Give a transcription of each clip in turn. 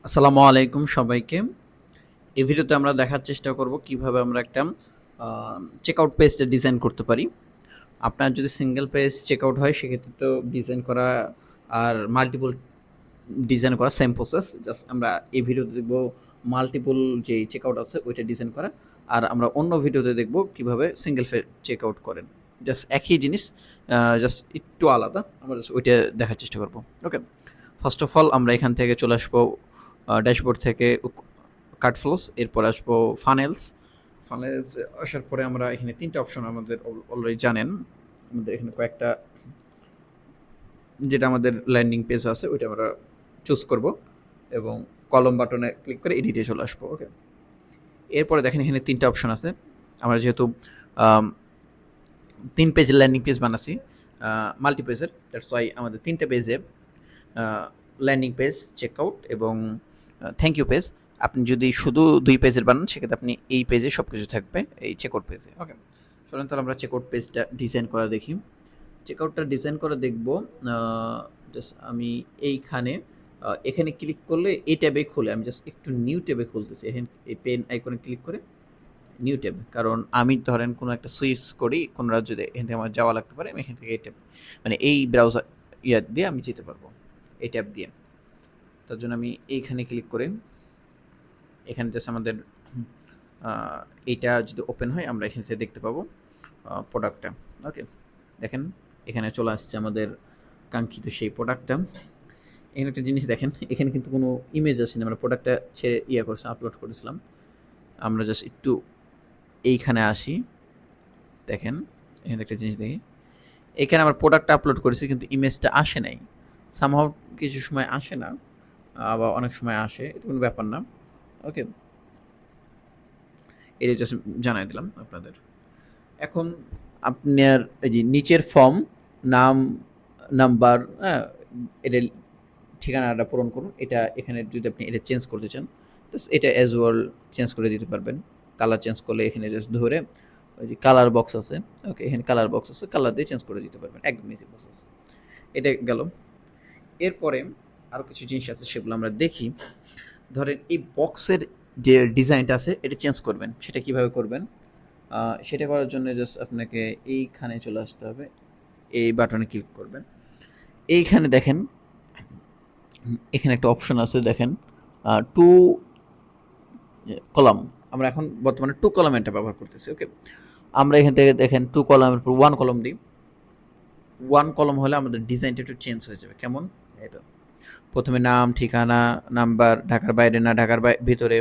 আসসালামু আলাইকুম সবাইকে। এই ভিডিওতে আমরা দেখার চেষ্টা করব কিভাবে আমরা একটা চেকআউট পেজটা ডিজাইন করতে পারি। আপনার যদি সিঙ্গেল পেজ চেকআউট হয় সেক্ষেত্রে তো ডিজাইন করা আর মাল্টিপল ডিজাইন করা সেম প্রসেস। জাস্ট আমরা এই ভিডিওতে দেখব মাল্টিপল যে চেকআউট আছে ওইটা ডিজাইন করা। আর আমরা অন্য ভিডিওতে দেখব কিভাবে সিঙ্গেল পেজ চেকআউট করেন। জাস্ট একই জিনিস, জাস্ট একটু আলাদা। আমরা জাস্ট ওইটা দেখার চেষ্টা করব। ওকে, ফার্স্ট অফ অল আমরা এখান থেকে চলে আসবো ড্যাশবোর্ড থেকে কাট ফ্লোস, এরপর আসবো ফানেলস। ফানেলস আসার পরে আমরা এখানে তিনটা অপশন আমাদের অলরেডি জানেন। আমাদের এখানে কয়েকটা যেটা আমাদের ল্যান্ডিং পেজ আছে ওইটা আমরা চুজ করব এবং কলম বাটনে ক্লিক করে এডিটে চলে আসবো। ওকে, এরপরে দেখেন এখানে তিনটা অপশন আছে। আমরা যেহেতু তিন পেজের ল্যান্ডিং পেজ বানাচ্ছি, মাল্টি পেজের, দ্যাটস ওয়াই আমাদের তিনটা পেজে ল্যান্ডিং পেজ, চেকআউট এবং থ্যাংক ইউ পেজ। আপনি যদি শুধু দুই পেজের বানান সেক্ষেত্রে আপনি এই পেজে সব কিছু থাকবে, এই চেকআউট পেজে। ওকে, চলুন তাহলে আমরা চেকআউট পেজটা ডিজাইন করা দেখি। চেকআউটটা ডিজাইন করে দেখব। জাস্ট আমি এইখানে এখানে ক্লিক করলে এই ট্যাবে খুলে, আমি জাস্ট একটু নিউ ট্যাবে খুলতেছি। এখানে এই পেন আইকনে ক্লিক করে নিউ ট্যাব, কারণ আমি ধরেন কোনো একটা সুইচ করি কোনো রাজ্যে, এখান থেকে আমার যাওয়া লাগতে পারে, আমি এখান থেকে এই ট্যাব মানে এই ব্রাউজার দিয়ে আমি যেতে পারবো এই ট্যাব দিয়ে। তার জন্য আমি এইখানে ক্লিক করে এখানে জাস্ট আমাদের এইটা যদি ওপেন হয় আমরা এখান থেকে দেখতে পাবো প্রোডাক্টটা। ওকে, দেখেন এখানে চলে আসছে আমাদের কাঙ্ক্ষিত সেই প্রোডাক্টটা। এখানে একটা জিনিস দেখেন, এখানে কিন্তু কোনো ইমেজ আসেনি, আমরা প্রোডাক্টটা ছেড়ে করছে আপলোড করেছিলাম। আমরা জাস্ট একটু এইখানে আসি, দেখেন এখানে একটা জিনিস দেখি, এখানে আমার প্রোডাক্টটা আপলোড করেছি কিন্তু ইমেজটা আসে নাই। সামহাও কিছু সময় আসে না, আবার অনেক সময় আসে, এটা কোনো ব্যাপার না। ওকে, এটা জাস্ট জানাই দিলাম আপনাদের। এখন আপনার এই যে নিচের ফর্ম, নাম, নাম্বার, হ্যাঁ, এটা ঠিকানাটা পূরণ করুন। এটা এখানে যদি আপনি এটা চেঞ্জ করতে চান এটা অ্যাজ ওয়েল চেঞ্জ করে দিতে পারবেন। কালার চেঞ্জ করলে এখানে জাস্ট ধরে ওই যে কালার বক্স আছে, ওকে, এখানে কালার বক্স আছে, কালার দিয়ে চেঞ্জ করে দিতে পারবেন, একদম ইজি প্রসেস। এটা গেল। এরপরে আরও কিছু জিনিস আছে সেগুলো আমরা দেখি। ধরেন এই বক্সের যে ডিজাইনটা আছে এটা চেঞ্জ করবেন, সেটা কিভাবে করবেন? সেটা করার জন্য জাস্ট আপনাকে এইখানে চলে আসতে হবে, এই বাটনে ক্লিক করবেন। এইখানে দেখেন এখানে একটা অপশন আছে, দেখেন টু কলাম। আমরা এখন বর্তমানে টু কলাম এটা ব্যবহার করতেছি। ওকে, আমরা এখান থেকে দেখেন টু কলামের পর ওয়ান কলম দিই। ওয়ান কলম হলে আমাদের ডিজাইনটা একটু চেঞ্জ হয়ে যাবে। কেমন? এই তো প্রথমে নাম, ঠিকানা, নাম্বার, ঢাকার বাইরে না ঢাকার ভিতরে,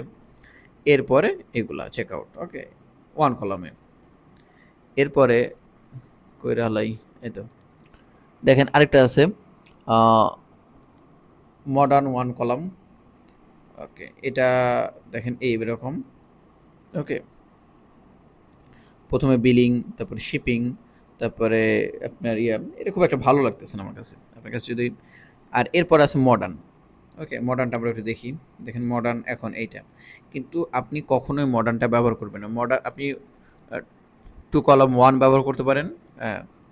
এরপরে এগুলা চেকআউট। ওকে, ওয়ান কলামে। এরপরে কইরা হালাই, এই তো দেখেন আরেকটা আছে মডার্ন ওয়ান কলাম। ওকে, এটা দেখেন এইরকম। ওকে, প্রথমে বিলিং, তারপরে শিপিং, তারপরে আপনার এটা খুব একটা ভালো লাগতেছে না আমার কাছে, আপনার কাছে যদি। আর এরপর আছে মডার্ন। ওকে, মডার্নটা আমরা একটু দেখি। দেখেন মডার্ন এখন এইটা, কিন্তু আপনি কখনোই মডার্নটা ব্যবহার করবেন না। মডার্ন আপনি টু কলাম ওয়ান ব্যবহার করতে পারেন,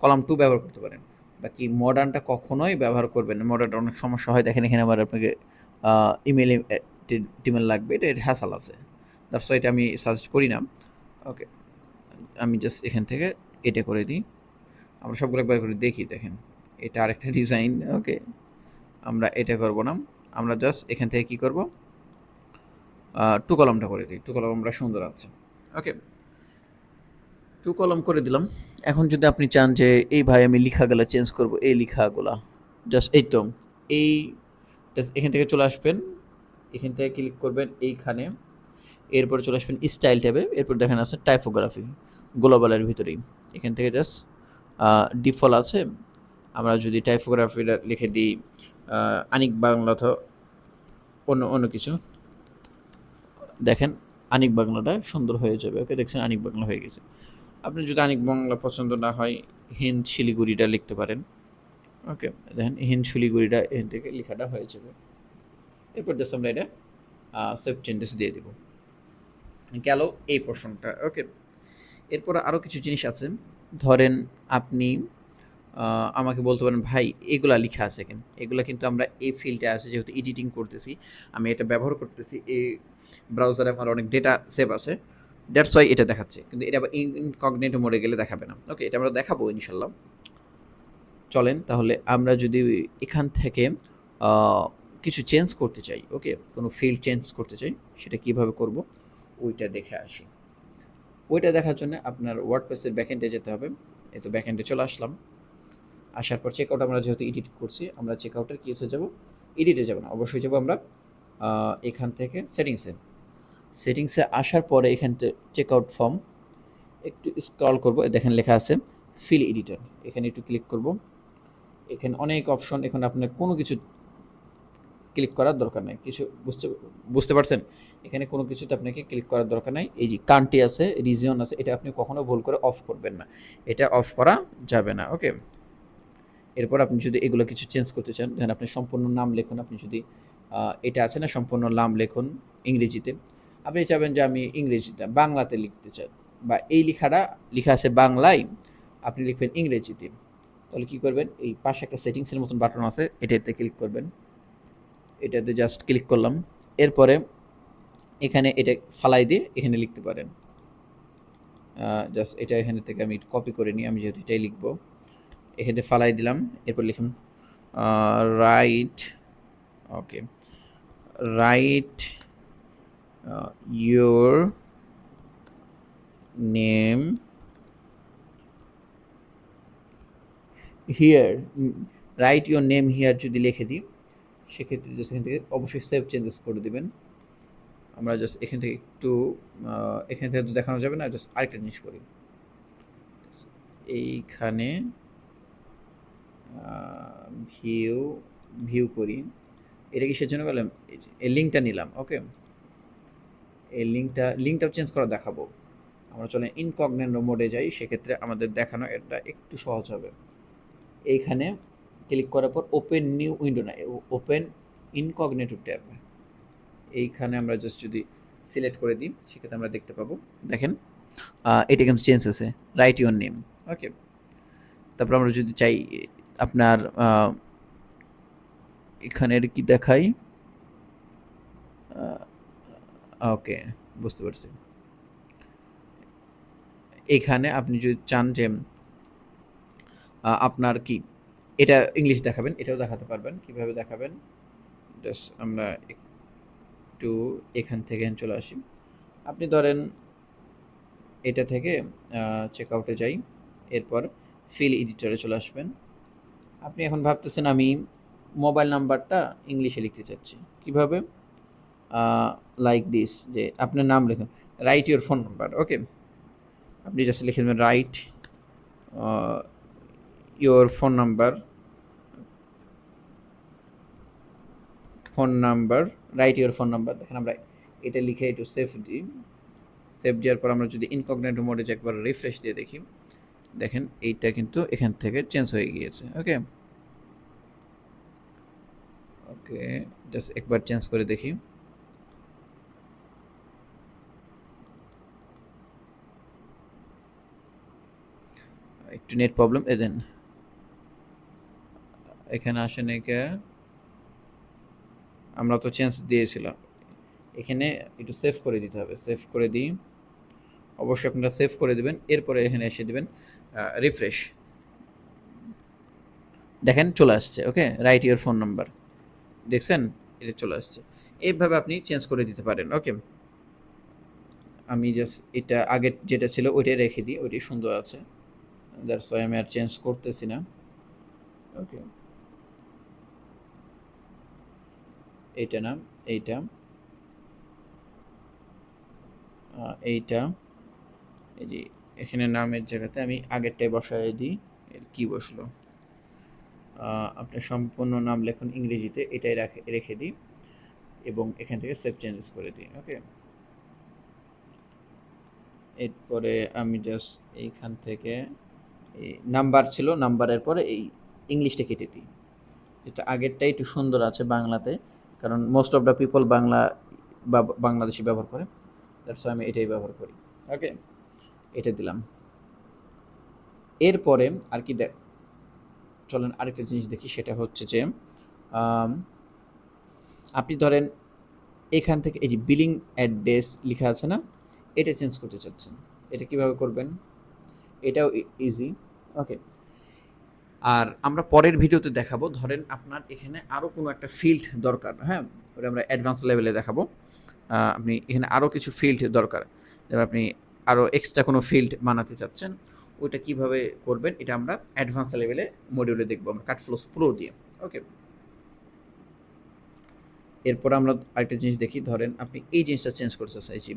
কলাম টু ব্যবহার করতে পারেন, বাকি মডার্নটা কখনোই ব্যবহার করবেন না। মডার্নটা অনেক সমস্যা হয়, দেখেন এখানে আবার আপনাকে ইমেল টিমেল লাগবে, এটা হ্যাসাল আছে, দ্যাটস ওয়াই এটা আমি সাজেস্ট করি না। ওকে, আমি জাস্ট এখান থেকে এটা করে দিই। আমরা সবগুলো একবার করে দেখি। দেখেন এটা আরেকটা ডিজাইন। ওকে, আমরা এটা করব না, আমরা জাস্ট এখান থেকে কি করব, টু কলমটা করে দিই। টু কলম আমরা সুন্দর আছে। ওকে, টু কলম করে দিলাম। এখন যদি আপনি চান যে এই ভাই আমি লেখাগুলো চেঞ্জ করব, এই লেখাগুলা জাস্ট এই তো এই জাস্ট এখান থেকে চলে আসবেন, এখান থেকে ক্লিক করবেন এইখানে, এরপরে চলে আসবেন স্টাইল ট্যাবে, এরপর দেখেন আছে টাইপোগ্রাফি গ্লোবালের ভিতরেই। এখান থেকে জাস্ট ডিফল্ট আছে, আমরা যদি টাইপোগ্রাফিটা লিখে দিই আনিক বাংলা অথবা অন্য অন্য কিছু, দেখেন আনিক বাংলাটা সুন্দর হয়ে যাবে। ওকে, দেখছেন আনিক বাংলা হয়ে গেছে। আপনি যদি আনিক বাংলা পছন্দ না হয় হিন্দ শিলিগুড়িটা লিখতে পারেন। ওকে, দেখেন হিন্দ শিলিগুড়িটা এখান থেকে লেখাটা হয়ে যাবে। এরপর জাস্ট আমরা এটা সেভ চেঞ্জেস দিয়ে দেব। গেল এই পোর্শনটা। ওকে, এরপর আরও কিছু জিনিস আছে। ধরেন আপনি আমাকে বলতে পারেন, ভাই এগুলা লিখা আছে কেন? এগুলা কিন্তু আমরা এই ফিল্ডে আছে যেহেতু এডিটিং করতেছি, আমি এটা ব্যবহার করতেছি। এই ব্রাউজারে আমার অনেক ডেটা সেভ আছে। দ্যাটস ওয়াই এটা দেখাচ্ছে। কিন্তু এটা আবার ইনকগনিটো মোডে গেলে দেখাবে না। ওকে, এটা আমরা দেখাবো ইনশাআল্লাহ। চলেন তাহলে আমরা যদি এখান থেকে আ কিছু চেঞ্জ করতে চাই, ওকে? কোনো ফিল্ড চেঞ্জ করতে চাই, সেটা কিভাবে করব? ওইটা দেখে আসি। ওইটা দেখার জন্য আপনার ওয়ার্ডপ্রেসের ব্যাকএন্ডে যেতে হবে। এই তো ব্যাকএন্ডে চলে আসলাম। আসার পর চেকআউট আমরা যেহেতু এডিট করছি, আমরা চেকআউটের কিসে যাব? এডিটে যাব না। অবশ্যই যাব আমরা এখান থেকে সেটিংসে। সেটিংসে আসার পরে এখান থেকে চেকআউট ফর্ম একটু স্ক্রল করব। দেখেন লেখা আছে ফিল এডিটর। এখানে একটু ক্লিক করব। এখানে অনেক অপশন, এখানে আপনার কোনো কিছু ক্লিক করার দরকার নাই। কিছু বুঝতে পারছেন? এখানে কোনো কিছুতে আপনাকে ক্লিক করার দরকার নাই। এই যে কান্ট্রি আছে, রিজিয়ন আছে, এটা আপনি কখনো ভুল করে অফ করবেন না। এটা অফ করা যাবে না, ওকে? এরপর আপনি যদি এগুলো কিছু চেঞ্জ করতে চান, দেখেন আপনি সম্পূর্ণ নাম লিখুন। আপনি যদি এটা আছে না সম্পূর্ণ নাম লিখুন ইংরেজিতে। আপনি চাবেন যে আমি ইংরেজিতে বাংলাতে লিখতে চাই, বা এই লেখাটা লিখা আছে বাংলায়, আপনি লিখবেন ইংরেজিতে। তাহলে কী করবেন? এই পাশে একটা সেটিংসের মতন বাটন আছে, এটাতে ক্লিক করবেন। এটাতে জাস্ট ক্লিক করলাম। এরপরে এখানে এটা ফালাই দিয়ে এখানে লিখতে পারেন। জাস্ট এটা এখানে থেকে আমি কপি করে নিই, আমি যেহেতু এটাই লিখব। এখানে ফালাই দিলাম। এরপর লিখুন right, okay, right your name here. Right your name here যদি লিখে দিই, সেক্ষেত্রে জাস্ট এখান থেকে অবশ্যই সেভ চেঞ্জেস করে দিবেন। আমরা জাস্ট এখান থেকে একটু এখান থেকে তো দেখানো যাবে না, জাস্ট আরেকটা জিনিস করি। এইখানে ভিউ ভিউ করি। এটা কিসের জন্য বললাম? এই লিঙ্কটা নিলাম, ওকে? এই লিঙ্কটাও চেঞ্জ করা দেখাবো। আমরা চলেন ইনকগনিটো মোডে যাই, সেক্ষেত্রে আমাদের দেখানো এটা একটু সহজ হবে। এইখানে ক্লিক করার পর ওপেন নিউ উইন্ডো, না ওপেন ইনকগনিটো ট্যাব, এইখানে আমরা জাস্ট যদি সিলেক্ট করে দিই, সেক্ষেত্রে আমরা দেখতে পাবো। দেখেন এটা কিন্তু চেঞ্জ আছে, রাইট ইউর নেম, ওকে? তারপর আমরা যদি চাই আপনার এখানের কি দেখাই, ওকে, বুঝতে পারছি। এখানে আপনি যদি চান যে আপনার কি এটা ইংলিশ দেখাবেন, এটাও দেখাতে পারবেন। কিভাবে দেখাবেন? জাস্ট আমরা একটু এখান থেকে চলে আসি। আপনি ধরেন এটা থেকে চেকআউটে যাই, এরপর ফিল এডিটরে চলে আসবেন। আপনি এখন ভাবতেছেন আমি মোবাইল নাম্বারটা ইংলিশে লিখতে চাচ্ছি। কিভাবে? লাইক দিস, যে আপনার নাম লিখুন, রাইট ইউর ফোন নাম্বার, ওকে? আপনি জাস্ট লিখে দেবেন right your phone number, right your phone number. দেখেন আমরা এটা লিখে একটু সেভ দিই। সেভ দেওয়ার পর আমরা যদি ইনকগনিটো মোডে যে একবার রিফ্রেশ দিয়ে দেখি, দেখেন এইটা কিন্তু এখান থেকে চেঞ্জ হয়ে গিয়েছে, ওকে? ওকে, জাস্ট একবার চেঞ্জ করে দেখি। একটু নেট প্রবলেম, দেন এখানে আসে নাই কে? আমরা তো চেঞ্জ দিয়েছিলাম। এখানে একটু সেভ করে দিতে হবে। সেভ করে দিই, অবশ্যই আপনারা সেভ করে দিবেন। এরপরে এখানে এসে দিবেন রিফ্রেশ। দেখেন চলে আসছে, ওকে? রাইট ইউর ফোন নাম্বার, দেখছেন? এটা চলে আসছে। এইভাবে আপনি চেঞ্জ করে দিতে পারেন, ওকে? আমি জাস্ট এটা আগের যেটা ছিল ওইটাই রেখে দিই, ওইটাই সুন্দর আছে। দ্যাটস ওয়াই আমি আর চেঞ্জ করতেছি না, ওকে? এইটা না, এইটা, এইটা, এই যে এখানে নামের জায়গাতে আমি আগেরটাই বসায় দিই। এর কি বসলো? আপনার সম্পূর্ণ নাম লিখুন ইংরেজিতে, এটাই রেখে দিই এবং এখান থেকে সেভ চেঞ্জেস করে দিই, ওকে? এরপরে আমি জাস্ট এইখান থেকে এই নাম্বার ছিল, নাম্বারের পরে এই ইংলিশটা কেটে দিই। যেটা আগেরটাই একটু সুন্দর আছে বাংলাতে, কারণ most of the people Bangla বা বাংলাদেশি ব্যবহার করে। দ্যাটস আমি এটাই ব্যবহার করি, ওকে? এটা দিলাম। এরপরে আর কি চলেন আরেকটা জিনিস দেখি, সেটা হচ্ছে যে আম, আপনি ধরেন এখান থেকে এই যে বিলিং অ্যাড্রেস লেখা আছে না, এটা চেঞ্জ করতে চাচ্ছেন। এটা কিভাবে করবেন? এটাও ইজি। ওকে, আর আমরা পরের ভিডিওতে দেখাবো। ধরেন আপনার এখানে আরও কোনো একটা ফিল্ড দরকার, হ্যাঁ, ওটা আমরা অ্যাডভান্স লেভেলে দেখাবো। আপনি এখানে আরও কিছু ফিল্ড দরকার, যেমন আপনি আরও এক্সট্রা কোনো ফিল্ড বানাতে চাচ্ছেন, ওইটা কিভাবে করবেন এটা আমরা অ্যাডভান্স লেভেলে মডিউলে দেখবো আমরা কাটফ্লোস প্রো দিয়ে। ওকে, এরপর আমরা আরেকটা জিনিস দেখি। ধরেন আপনি এই জিনিসটা চেঞ্জ করতে চাইছি,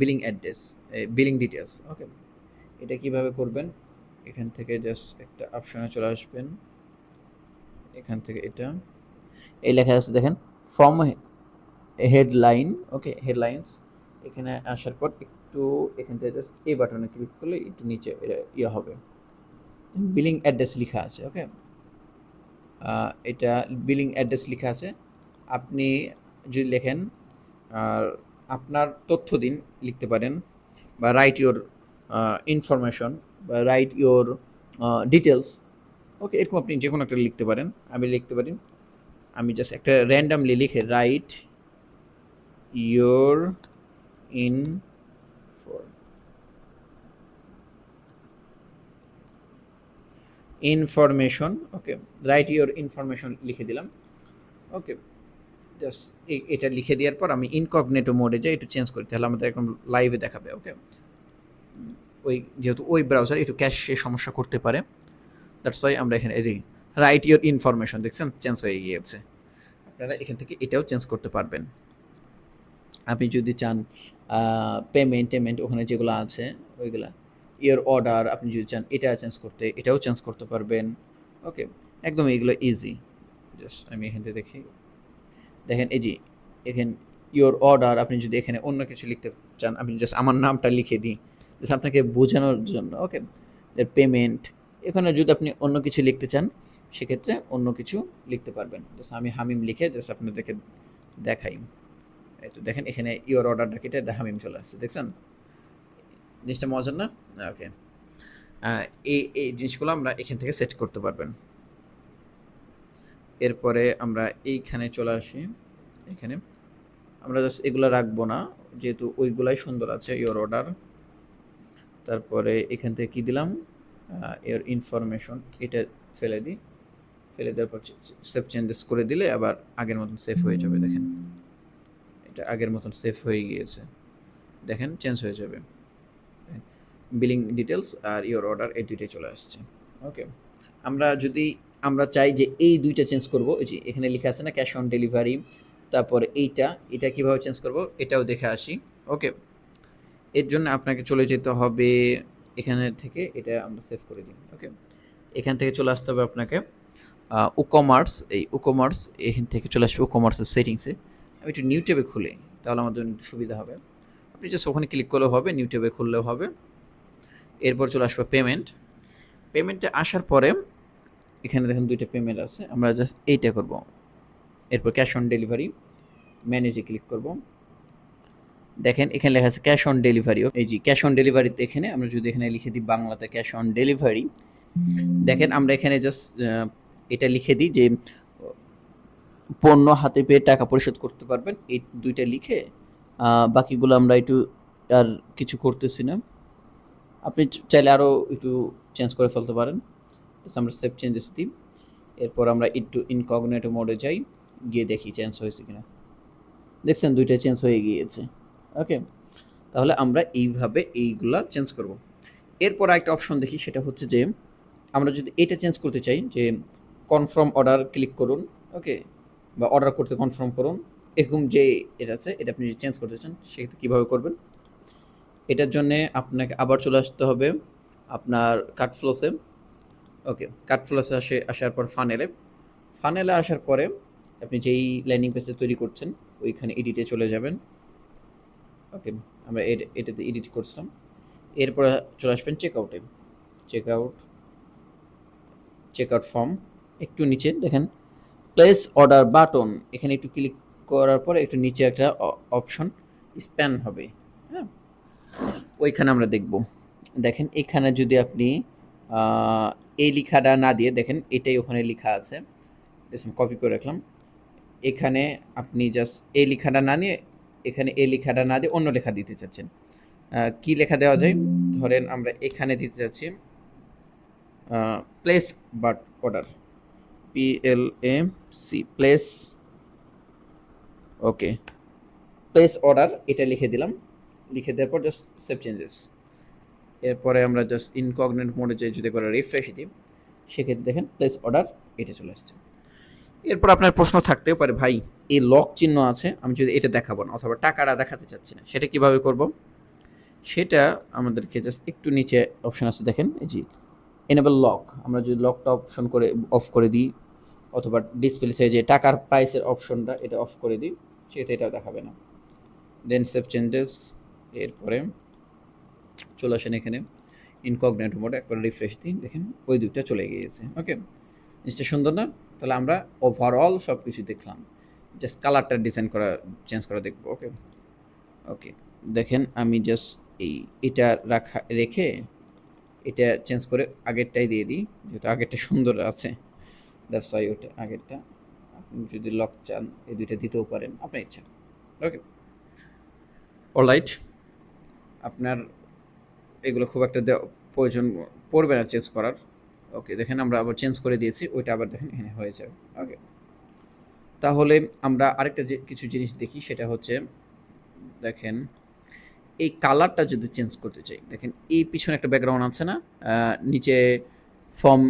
বিলিং অ্যাড্রেস, বিলিং ডিটেলস। ওকে, এটা কিভাবে করবেন? এখান থেকে জাস্ট একটা অপশনে চলে আসবেন, এখান থেকে এটা এই লেখা আছে দেখেন, ফ্রম হেডলাইন। ওকে, হেডলাইন্স, এখানে আসার পর একটু এখান থেকে জাস্ট এই বাটনে ক্লিক করলে একটু নিচে এটা ইয়ে হবে, বিলিং অ্যাড্রেস লেখা আছে। ওকে, এটা বিলিং অ্যাড্রেস লেখা আছে। আপনি যদি লেখেন আর আপনার তথ্য দিন লিখতে পারেন, বা রাইট ইওর ইনফরমেশন, বা রাইট ইওর ডিটেলস। ওকে, এরকম আপনি যে কোনো একটা লিখতে পারেন, আমি লিখতে পারি, আমি জাস্ট একটা র্যান্ডামলি লিখে right your information. Okay, right your information লিখে দিলাম। ওকে, জাস্ট এটা লিখে দেওয়ার পর আমি ইনকগনেটো মোডে যাই, একটু চেঞ্জ করি, তাহলে আমাদের এখন লাইভে দেখাবে। ওকে, ওই যেহেতু ওই ব্রাউজার একটু ক্যাশে সমস্যা করতে পারে, দ্যাটস ওয়াই আমরা এখানে এই রাইট ইওর ইনফরমেশন দেখছেন চেঞ্জ হয়ে গিয়েছে। আপনারা এখান থেকে এটাও চেঞ্জ করতে পারবেন। আপনি যদি চান পেমেন্ট ওখানে যেগুলো আছে ওইগুলা, ইয়ার অর্ডার, আপনি যদি চান এটা চেঞ্জ করতে, এটাও চেঞ্জ করতে পারবেন। ওকে, একদম এগুলো ইজি। জাস্ট আমি এখান থেকে দেখি, দেখেন এই যে এখানে ইওর অর্ডার, আপনি যদি এখানে অন্য কিছু লিখতে চান, আপনি জাস্ট আমার নামটা লিখে দিই জাস্ট আপনাকে বোঝানোর জন্য। ওকে, পেমেন্ট, এখানে যদি আপনি অন্য কিছু লিখতে চান সেক্ষেত্রে অন্য কিছু লিখতে পারবেন। জাস্ট আমি হামিম লিখে জাস্ট আপনাদেরকে দেখাই। এই তো দেখেন এখানে ইওর অর্ডারটা কেটে হামিম চলে আসছে, দেখছেন জিনিসটা মজার না? ওকে, এই এই জিনিসগুলো আমরা এখান থেকে সেট করতে পারবেন। এরপরে আমরা এইখানে চলে আসি, এখানে আমরা জাস্ট এগুলো রাখবো না, যেহেতু ওইগুলাই সুন্দর আছে, ইওর অর্ডার। তারপরে এখান থেকে কি দিলাম, এর ইনফরমেশন, এটা ফেলে দিই, ফেলে দেওয়ার পর সেভ চেঞ্জেস করে দিলে আবার আগের মতন সেভ হয়ে যাবে। দেখেন এটা আগের মতন সেভ হয়ে গিয়েছে, দেখেন চেঞ্জ হয়ে যাবে। বিলিং ডিটেলস আর ইওর অর্ডার এই দুইটাই চলে আসছে। ওকে, আমরা চাই যে এই দুইটা চেঞ্জ করব, এই যে এখানে লেখা আছে না ক্যাশ অন ডেলিভারি, তারপরে এটা কিভাবে চেঞ্জ করব এটাও দেখে আসি। ওকে, এর জন্য আপনাকে চলে যেতে হবে এখানে থেকে, এটা আমরা সেভ করে দিই। ওকে, এখান থেকে চলে আসতে হবে আপনাকে উকমার্স, এই উকমার্স এখান থেকে চলে আসবে উকমার্সের সেটিংসে। আমি একটু নিউ ট্যাবে খুলে, তাহলে আমাদের সুবিধা হবে। আপনি জাস্ট ওখানে ক্লিক করলেও হবে, নিউ ট্যাবে খুললেও হবে। এরপর চলে আসবে পেমেন্টে আসার পরে এখানে দেখেন দুইটা পেমেন্ট আছে, আমরা জাস্ট এইটা করব। এরপর ক্যাশ অন ডেলিভারি, ম্যানেজে ক্লিক করব। দেখেন এখানে লেখা আছে ক্যাশ অন ডেলিভারি। এই যে ক্যাশ অন ডেলিভারিতে এখানে আমরা যদি এখানে লিখে দিই বাংলাতে ক্যাশ অন ডেলিভারি, দেখেন আমরা এখানে জাস্ট এটা লিখে দিই যে পণ্য হাতে পেয়ে টাকা পরিশোধ করতে পারবেন, এই দুইটা লিখে বাকিগুলো আমরা একটু আর কিছু করতেছি না। আপনি চাইলে আরও একটু চেঞ্জ করে ফেলতে পারেন। আমরা সেভ চেঞ্জেস দিই, এরপর আমরা একটু ইনকগনেটো মোডে যাই, গিয়ে দেখি চেঞ্জ হয়েছে কিনা। দেখছেন দুইটা চেঞ্জ হয়ে গিয়েছে। ওকে, তাহলে আমরা এইভাবে এইগুলা চেঞ্জ করব। এরপর একটা অপশন দেখি, সেটা হচ্ছে যে আমরা যদি এটা চেঞ্জ করতে চাই যে কনফার্ম অর্ডার ক্লিক করুন। ওকে, বা অর্ডার করতে কনফার্ম করুন, এরকম যে এটা আছে, এটা আপনি চেঞ্জ করতে চান সেক্ষেত্রে কীভাবে করবেন? এটার জন্যে আপনাকে আবার চলে আসতে হবে আপনার কাটফ্লোসে। ওকে, কাটফ্লোসে আসার পর ফানেলে আসার পরে আপনি যেই ল্যান্ডিং পেজটা তৈরি করছেন ওইখানে এডিটে চলে যাবেন। ওকে, আমরা এটাতে এডিট করছিলাম। এরপরে চলে আসবেন চেকআউট ফর্ম, একটু নিচে দেখেন প্লেস অর্ডার বাটন, এখানে একটু ক্লিক করার পরে একটু নিচে একটা অপশন স্প্যান হবে, হ্যাঁ, ওইখানে আমরা দেখব। দেখেন এখানে যদি আপনি এই লেখাটা না দিয়ে দেখেন এটাই ওখানে লেখা আছে, কপি করে রাখলাম। এখানে আপনি জাস্ট এই লেখাটা না নিয়ে এখানে এই লেখাটা না দিয়ে অন্য লেখা দিতে চাচ্ছেন। কি লেখা দেওয়া যায়? ধরেন আমরা এখানে দিতে চাচ্ছি place but order, PLAC place, okay place order এটা লিখে দিলাম। লিখে দেওয়ার পর জাস্ট সেভ চেঞ্জেস। এরপরে আমরা জাস্ট ইনকগনিটো মোডে যদি করে রিফ্রেশ দিই, সেক্ষেত্রে দেখেন প্লেস অর্ডার এটা চলে আসছে। এরপর আপনার প্রশ্ন থাকতেও পারে, ভাই এই লক চিহ্ন আছে, আমি যদি এটা দেখাবো না অথবা টাকাটা দেখাতে চাচ্ছি না, সেটা কিভাবে করব? সেটা আমাদেরকে জাস্ট একটু নিচে অপশন আছে দেখেন, এই যে এনেবল লক, আমরা যদি লকটা অপশন করে অফ করে দিই অথবা ডিসপ্লেতে যে টাকার প্রাইসের অপশনটা এটা অফ করে দিই, সেটা এটাও দেখাবে না। দেন সেভ চেঞ্জেস। এরপরে চলে আসেন এখানে ইনকগনিটো মোডে, একবার রিফ্রেশ দিই, দেখেন ওই দুইটা চলে গিয়েছে। ওকে, জিনিসটা সুন্দর না? তাহলে আমরা ওভারঅল সব কিছু দেখলাম, জাস্ট কালারটা ডিজাইন করা চেঞ্জ করা দেখবো। ওকে ওকে, দেখেন আমি জাস্ট এটা রেখে এটা চেঞ্জ করে আগেরটাই দিয়ে দিই, যেহেতু আগেরটা সুন্দর আছে, দ্যাটস ওয়াই ওটা আগেরটা। আপনি যদি লক চান এই দুইটা দিতেও পারেন, আপনার ইচ্ছা। ওকে, অলরাইট, আপনার এগুলো খুব একটা প্রয়োজন পড়বে না চেঞ্জ করার। ওকে, দেখেন আমরা আবার চেঞ্জ করে দিয়েছি, ওইটা আবার দেখেন এখানে হয়ে যাবে। ওকে, তাহলে আমরা আরেকটা যে কিছু জিনিস দেখি, সেটা হচ্ছে দেখেন এই কালারটা যদি চেঞ্জ করতে চাই, দেখেন এই পিছনে একটা ব্যাকগ্রাউন্ড আছে না, নিচে ফর্ম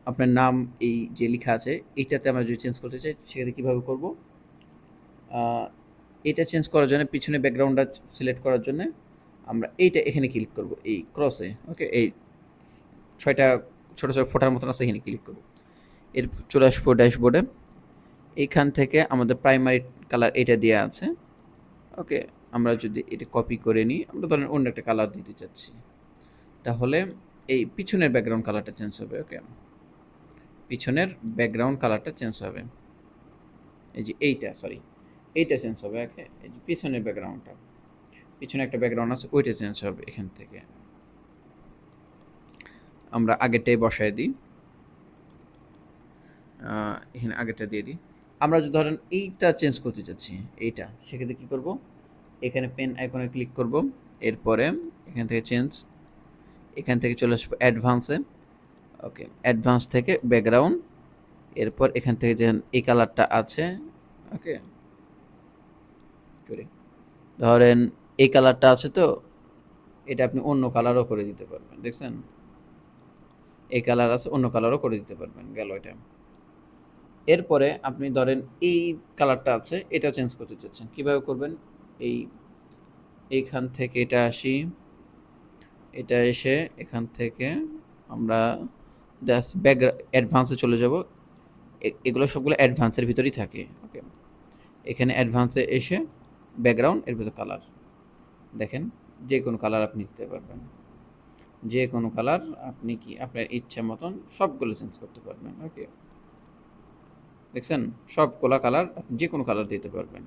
আপনার নাম এই যে লেখা আছে, এইটাতে আমরা যদি চেঞ্জ করতে চাই সেক্ষেত্রে কীভাবে করব? এটা চেঞ্জ করার জন্য পিছনে ব্যাকগ্রাউন্ডটা সিলেক্ট করার জন্য আমরা এইটা এখানে ক্লিক করব, এই ক্রসে। ওকে, এই 6টা ছোটো ছোটো ফোটার মতন আছে, এখানে ক্লিক করব। এর চলে আসবো ড্যাশবোর্ডে, এইখান থেকে আমাদের প্রাইমারি কালার এটা দেওয়া আছে। ওকে, আমরা যদি এটা কপি করে নিই, আমরা ধরেন অন্য একটা কালার দিতে চাচ্ছি, তাহলে এই পিছনের ব্যাকগ্রাউন্ড কালারটা চেঞ্জ হবে। ওকে, পিছনের ব্যাকগ্রাউন্ড কালারটা চেঞ্জ হবে, এই যে এইটা, সরি এইটা চেঞ্জ হবে। ওকে, এই যে পিছনের ব্যাকগ্রাউন্ডটা, পিছনে একটা ব্যাকগ্রাউন্ড আছে, ওইটা চেঞ্জ হবে। এখান থেকে আমরা আগেরটাই বসায় দিই, এখানে আগেরটা দিয়ে দিই। আমরা যদি ধরেন এইটা চেঞ্জ করতে চাচ্ছি, এইটা, সেক্ষেত্রে কী করব? এখানে পেন আইকনে ক্লিক করব, এরপরে এখান থেকে চেঞ্জ, এখান থেকে চলে আসবো অ্যাডভান্সে। ওকে, অ্যাডভান্স থেকে ব্যাকগ্রাউন্ড, এরপর এখান থেকে যে এই কালারটা আছে, ওকে করি, ধরেন এই কালারটা আছে, তো এটা আপনি অন্য কালারও করে দিতে পারবেন। দেখছেন এই কালার আছে, অন্য কালারও করে দিতে পারবেন, গেল এটা। এরপরে আপনি ধরেন এই কালারটা আছে, এটা চেঞ্জ করতে চাচ্ছেন, কীভাবে করবেন? এইখান থেকে এটা আসি, এটা এসে এখান থেকে আমরা জাস্ট অ্যাডভান্সে চলে যাব। এগুলো সবগুলো অ্যাডভান্সের ভিতরেই থাকে। ওকে, এখানে অ্যাডভান্সে এসে ব্যাকগ্রাউন্ড, এর ভিতরে কালার, দেখেন যে কোনো কালার আপনি দিতে পারবেন, যে কোনো কালার আপনি কি আপনার ইচ্ছা মতন সবগুলো চেঞ্জ করতে পারবেন। ওকে, দেখছেন সবগুলা কালার আপনি যে কোনো কালার দিতে পারবেন।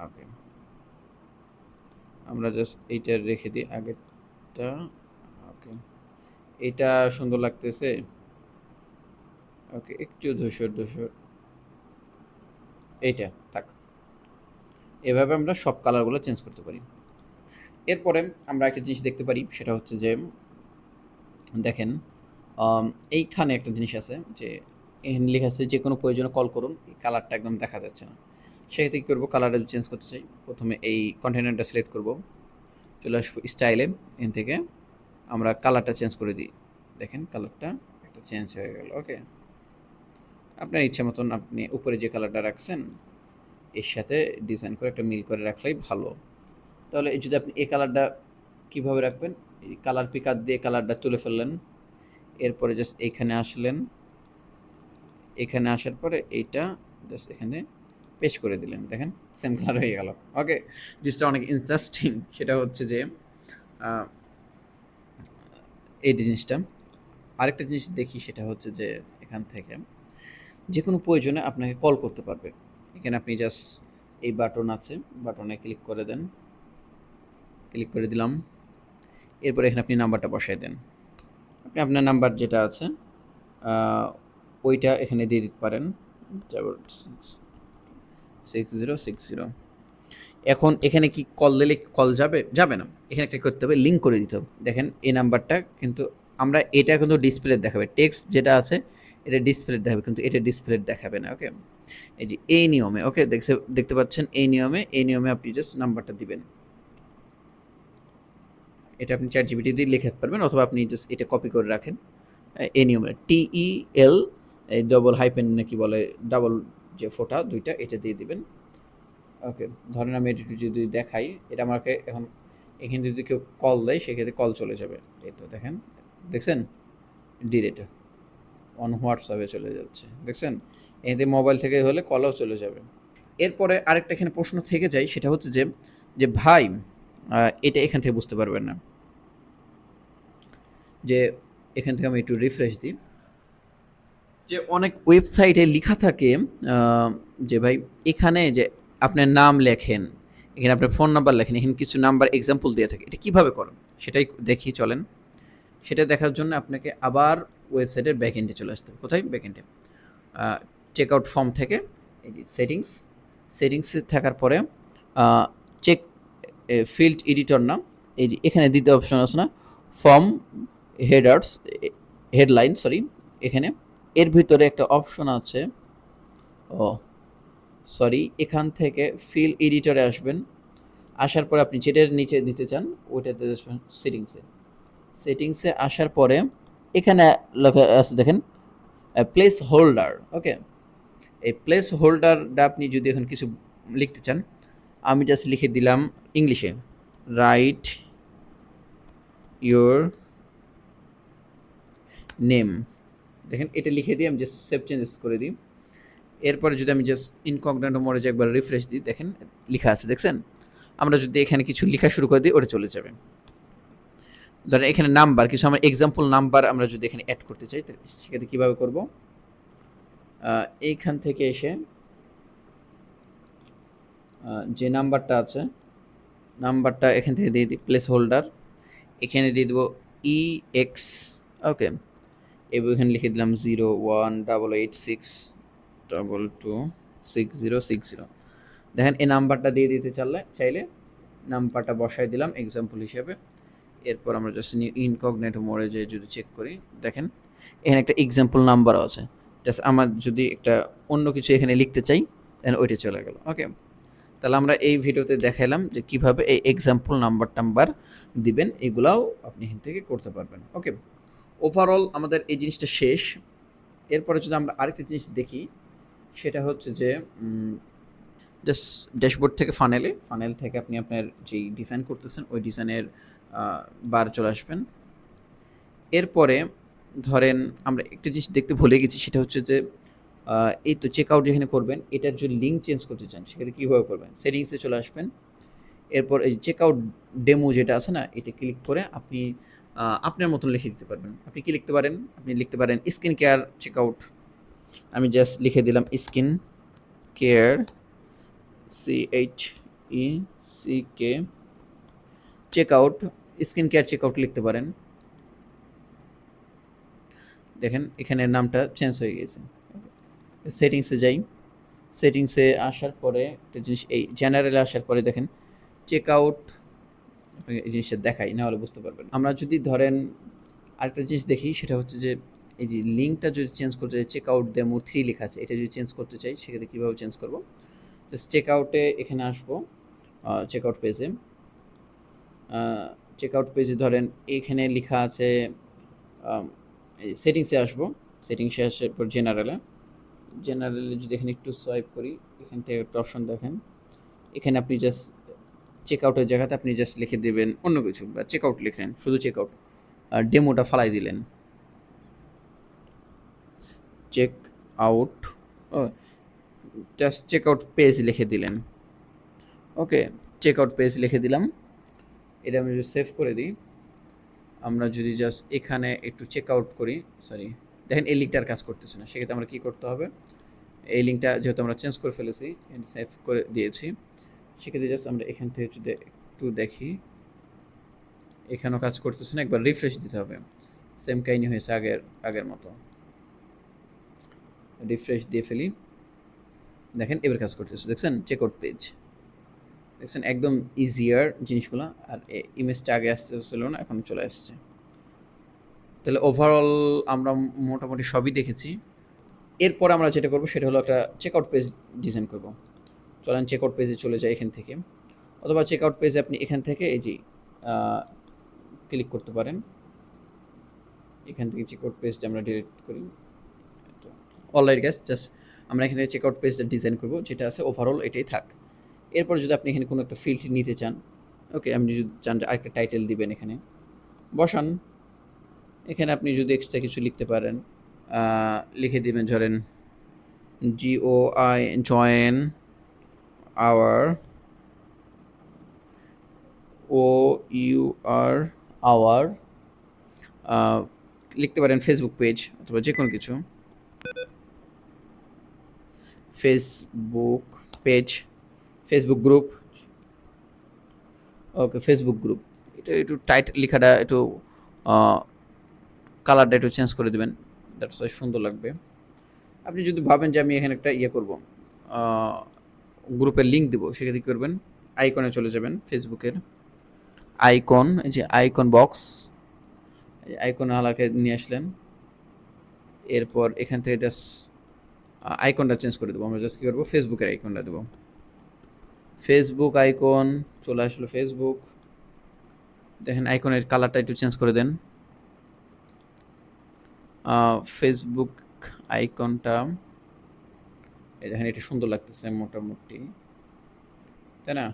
ওকে, আমরা জাস্ট এইটা রেখে দিই আগেরটা। ওকে, এটা সুন্দর লাগতেছে। ওকে, একটু ধূসর, এইটা থাক। এভাবে আমরা সব কালারগুলো চেঞ্জ করতে পারি। এরপরে আমরা একটা জিনিস দেখতে পারি, সেটা হচ্ছে যে দেখেন এইখানে একটা জিনিস আছে, যে এখানে লেখা আছে যে কোনো প্রয়োজনে কল করুন, এই কালারটা একদম দেখা যাচ্ছে না। সেক্ষেত্রে কী করবো? কালারটা চেঞ্জ করতে চাই, প্রথমে এই কন্টেনারটা সিলেক্ট করব, চলে আসবো স্টাইলে, এখান থেকে আমরা কালারটা চেঞ্জ করে দিই, দেখেন কালারটা একটা চেঞ্জ হয়ে গেল। ওকে, আপনার ইচ্ছা মতন আপনি উপরে যে কালারটা রাখছেন এর সাথে ডিজাইন করে একটা মিল করে রাখলেই ভালো। তাহলে যদি আপনি এই কালারটা কীভাবে রাখবেন? এই কালার পিকার দিয়ে কালারটা তুলে ফেললেন, এরপরে জাস্ট এইখানে আসলেন, এখানে আসার পরে এইটা জাস্ট এখানে পেস্ট করে দিলেন, দেখেন সেম কালার হয়ে গেল। ওকে, জিনিসটা অনেক ইন্টারেস্টিং। সেটা হচ্ছে যে এই জিনিসটা, আরেকটা জিনিস দেখি, সেটা হচ্ছে যে এখান থেকে যে কোনো প্রয়োজনে আপনাকে কল করতে পারবে। এখানে আপনি জাস্ট এই বাটন আছে, বাটনে ক্লিক করে দেন, ক্লিক করে দিলাম, এরপরে এখানে আপনি নাম্বারটা বসায় দেন, আপনি আপনি আপনার নাম্বার যেটা আছে ওইটা এখানে দিয়ে দিতে পারেন, 6060। এখন এখানে কি কল দিলে কল যাবে? যাবে না। এখানে একটা করতে হবে, লিঙ্ক করে দিতে হবে। দেখেন এই নাম্বারটা কিন্তু আমরা এটা কিন্তু ডিসপ্লে দেখাবে। টেক্সট যেটা আছে এটা ডিসপ্লে দেখাবে, কিন্তু এটা ডিসপ্লে দেখাবে না। ওকে? এই যে এই নিয়মে, ওকে? দেখতে পাচ্ছেন এই নিয়মে আপনি জাস্ট নাম্বারটা দিবেন। এটা আপনি ChatGPT দিয়ে লিখতে পারবেন, অথবা আপনি জাস্ট এটা কপি করে রাখেন। এই নিয়মে TEL ডবল হাইপেন নাকি বলে, ডাবল যে ফোঁটা ২টা এটা দিয়ে দিবেন। ওকে, ধরেন আমি এটা যদি দেখাই, এটা আমাকে এখন এখানে যদি কেউ কল দেয় সেক্ষেত্রে কল চলে যাবে। এই তো দেখেন, দেখছেন? ডিরেক্ট অন হোয়াটসঅ্যাপে চলে যাচ্ছে, দেখছেন? এতে মোবাইল থেকে হলে কলও চলে যাবে। এরপরে আরেকটা এখানে প্রশ্ন থেকে যায়, সেটা হচ্ছে যে যে ভাই এটা এখান থেকে বুঝতে পারবেন না, যে এখান থেকে আমি একটু রিফ্রেশ দিই, যে অনেক ওয়েবসাইটে লেখা থাকে যে ভাই এখানে যে আপনার নাম লেখেন, এখানে আপনার ফোন নাম্বার লেখেন, এখানে কিছু নাম্বার এক্সাম্পল দিয়ে থাকে। এটা কীভাবে করেন সেটাই দেখি, চলেন। সেটা দেখার জন্য আপনাকে আবার ওয়েবসাইটের ব্যাক এন্ডে চলে আসতে হবে। কোথায়? ব্যাক এন্ডে চেক আউট ফর্ম থেকে এই যে সেটিংসে থাকার পরে চেক ফিল্ড এডিটর না, এই যে এখানে দ্বিতীয় অপশন আছে না, ফর্ম হেডার্স হেডলাইন, সরি, এখানে এর ভিতরে একটা অপশন আছে, ও সরি, এখান থেকে ফিল এডিটরে আসবেন। আসার পরে আপনি যেটার নিচে দিতে চান ওইটাতে আসবেন, সেটিংসে আসার পরে এখানে লেখা আছে দেখেন প্লেস হোল্ডার। ওকে, এই প্লেস হোল্ডারটা আপনি যদি এখন কিছু লিখতে চান, আমি জাস্ট লিখে দিলাম ইংলিশে, রাইট ইউর নেম। দেখেন এটা লিখে দিয়ে আমি জাস্ট সেভ চেঞ্জেস করে দিই। এরপরে যদি আমি জাস্ট ইনকগনিটো মোডে যে একবার রিফ্রেশ দিই, দেখেন লেখা আছে, দেখছেন? আমরা যদি এখানে কিছু লেখা শুরু করে দিই ওটা চলে যাবে। ধরেন এখানে নাম্বার, কিছু আমার এক্সাম্পল নাম্বার আমরা যদি এখানে অ্যাড করতে চাই, সেক্ষেত্রে কীভাবে করব? এইখান থেকে এসে যে নাম্বারটা আছে, নাম্বারটা এখান থেকে দিয়ে দিই প্লেস হোল্ডার, এখানে দিয়ে দেবো EX। ওকে, এবার এখানে লিখে দিলাম 018862226060। দেখেন এই নাম্বারটা দিয়ে দিতে চাইলে নাম্বারটা বসাই দিলাম এক্সাম্পল হিসেবে। এরপর আমরা জাস্ট ইনকগনিটো মোডে যে যদি চেক করি, দেখেন এখানে একটা এক্সাম্পল নাম্বারও আছে। জাস্ট আমার যদি একটা অন্য কিছু এখানে লিখতে চাই, দেন ওইটা চলে গেল। ওকে, তাহলে আমরা এই ভিডিওতে দেখাইলাম যে কিভাবে এই এক্সাম্পল নাম্বার দিবেন, এগুলাও আপনি এখান থেকে করতে পারবেন। ওকে, ওভারঅল আমাদের এই জিনিসটা শেষ। এরপরে যদি আমরা আরেকটা জিনিস দেখি, সেটা হচ্ছে যে জাস্ট ড্যাশবোর্ড থেকে ফানেল থেকে আপনি আপনার যেই ডিজাইন করতেছেন ওই ডিজাইনের বার চলে আসবেন। এরপরে ধরেন আমরা একটা জিনিস দেখতে ভুলে গেছি, সেটা হচ্ছে যে এই তো চেক আউট যেখানে করবেন, এটার যদি লিঙ্ক চেঞ্জ করতে চান সেক্ষেত্রে কীভাবে করবেন? সেটিংসে চলে আসবেন। এরপর এই চেক আউট ডেমো যেটা আছে না, এটা ক্লিক করে আপনি আপনার মতন লিখে দিতে পারবেন। আপনি কি লিখতে পারেন? আপনি লিখতে পারেন স্কিন কেয়ার চেক আউট। আমি জাস্ট লিখে দিলাম skin care, CHECK check out, skin care check out লিখতে পারেন। দেখেন এখানে নামটা চেঞ্জ হয়ে গেছে। সেটিংসে যাই, সেটিংসে আসার পরে একটা জিনিস, এই জেনারেলে আসার পরে দেখেন চেক আউট, এই জিনিসটা দেখাই, না হলে বুঝতে পারবেন। আমরা যদি ধরেন আরেকটা জিনিস দেখি, সেটা হচ্ছে যে এই যে লিঙ্কটা যদি চেঞ্জ করতে চাই, চেক আউট ডেমো 3 লেখা আছে, এটা যদি চেঞ্জ করতে চাই সেক্ষেত্রে কীভাবে চেঞ্জ করব? জাস্ট চেক আউটে এখানে আসবো, চেক আউট পেজে, চেক আউট পেজে ধরেন এইখানে লেখা আছে, সেটিংসে আসবো, সেটিংসে আসার পর জেনারেলে যদি এখানে একটু সোয়াইপ করি, এখান থেকে একটা অপশন দেখেন, এখানে আপনি জাস্ট চেক আউটের জায়গাতে আপনি জাস্ট লিখে দেবেন অন্য কিছু, বা চেক আউট লিখলেন, শুধু চেক আউট, আর ডেমোটা ফালাই দিলেন, চেক আউট, ও জাস্ট চেক আউট পেজ লিখে দিলেন। ওকে, চেক আউট পেজ লিখে দিলাম। এটা আমি যদি সেভ করে দিই, আমরা যদি জাস্ট এখানে একটু চেক আউট করি, সরি, দেখেন এই লিঙ্কটার কাজ করতেছে না, সেক্ষেত্রে আমরা কী করতে হবে? এই লিঙ্কটা যেহেতু আমরা চেঞ্জ করে ফেলেছি, সেভ করে দিয়েছি, সেক্ষেত্রে জাস্ট আমরা এখান থেকে যদি একটু দেখি, এখানেও কাজ করতেছে না, একবার রিফ্রেশ দিতে হবে। সেম কাহিনী হয়েছে আগের মতো। রিফ্রেশ দিয়ে ফেলি, দেখেন এবার কাজ করতেছে, দেখছেন চেক আউট পেজ, দেখছেন একদম ইজিয়ার জিনিসগুলো। আর ইমেজটা আগে আসতেছিল না, এখন চলে আসছে। তাহলে ওভারঅল আমরা মোটামুটি সবই দেখেছি। এরপর আমরা যেটা করবো সেটা হলো একটা চেক আউট পেজ ডিজাইন করব। চলেন চেক আউট পেজে চলে যায় এখান থেকে, অথবা চেক আউট পেজে আপনি এখান থেকে এই যে ক্লিক করতে পারেন। এখান থেকে চেক আউট পেজটা আমরা ডিলিট করি। তো অলরাইট গাইস, জাস্ট আমরা এখানে চেক আউট পেজটা ডিজাইন করব, যেটা আছে ওভারঅল এটাই থাক। এরপর যদি আপনি এখানে কোনো একটা ফিল্ড নিতে চান, ওকে, আপনি যদি চান যে আরেকটা টাইটেল দিবেন এখানে বসান। এখানে আপনি যদি এক্সট্রা কিছু লিখতে পারেন, লিখে দিবেন ধরেন GOI join our, OUR our, লিখতে পারেন ফেসবুক পেজ অথবা যে কোনো কিছু, Facebook page, Facebook group, okay Facebook group. এটা একটু টাইট লেখাটা একটু কালারটা একটু চেঞ্জ করে দেবেন, দ্যাটস সুন্দর লাগবে। আপনি যদি ভাবেন যে আমি এখানে একটা ইয়ে করব, গ্রুপের লিঙ্ক দেবো, সেক্ষেত্রে কী করবেন, আইকনে চলে যাবেন, ফেসবুকের আইকন, এই যে আইকন বক্স, আইকন আলাকে নিয়ে আসলেন। এরপর এখান থেকে জাস্ট আইকনটা চেঞ্জ করে দেবো। আমরা জাস্ট কী করবো, ফেসবুকের আইকনটা দেবো, ফেসবুক আইকন চলে আসলো ফেসবুক। দেখেন আইকনের কালারটা একটু চেঞ্জ করে দেন, ফেসবুক আইকনটা এই দেখেন এটা সুন্দর লাগতেছে মোটামুটি, তাই না?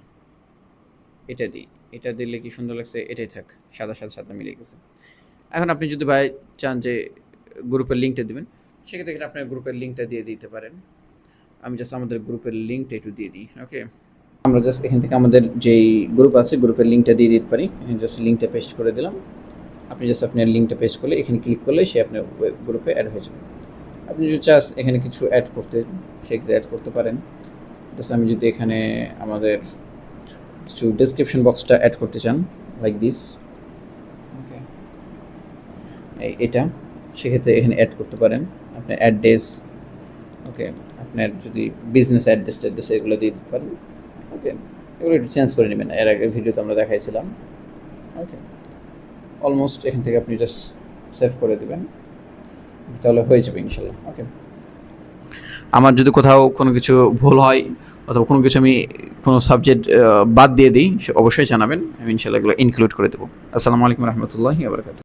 এটা দিই, এটা দিলে কি সুন্দর লাগছে, এটাই থাক, সাদা সাদা সাদা মিলে গেছে। এখন আপনি যদি ভাই চান যে গ্রুপের লিঙ্কটা দেবেন, সেক্ষেত্রে এখানে আপনার গ্রুপের লিঙ্কটা দিয়ে দিতে পারেন। আমি জাস্ট আমাদের গ্রুপের লিঙ্কটা একটু দিয়ে দিই, ওকে। আমরা জাস্ট এখান থেকে আমাদের যেই গ্রুপ আছে গ্রুপের লিঙ্কটা দিয়ে দিতে পারি। এখানে জাস্ট লিঙ্কটা পেস্ট করে দিলাম। আপনি জাস্ট আপনার লিঙ্কটা পেস্ট করলে এখানে ক্লিক করলে সে আপনার গ্রুপে অ্যাড হয়ে যাবে। আপনি যদি চাস এখানে কিছু অ্যাড করতে, সেক্ষেত্রে অ্যাড করতে পারেন। জাস্ট আমি যদি এখানে আমাদের কিছু ডেসক্রিপশন বক্সটা অ্যাড করতে চান, লাইক দিস, ওকে, এটা, সেক্ষেত্রে এখানে অ্যাড করতে পারেন আপনার অ্যাড্রেস, ওকে, আপনার যদি বিজনেস অ্যাড্রেস ট্যাড্রেস এগুলো দিয়ে দিতে পারেন, ওকে। এগুলো একটু চেঞ্জ করে নেবেন, এর আগে ভিডিওতে আমরা দেখাইছিলাম, ওকে। অলমোস্ট এখান থেকে আপনি জাস্ট সেভ করে দেবেন, তাহলে হয়ে যাবে ইনশাল্লাহ, ওকে। আমার যদি কোথাও কোনো কিছু ভুল হয় অথবা কোনো কিছু আমি কোনো সাবজেক্ট বাদ দিয়ে দিই, অবশ্যই জানাবেন, আমি ইনশাল্লাহ এগুলো ইনক্লুড করে দেবো। আসসালামু আলাইকুম রহমতুল্লাহি ওয়া বারাকাতুহু।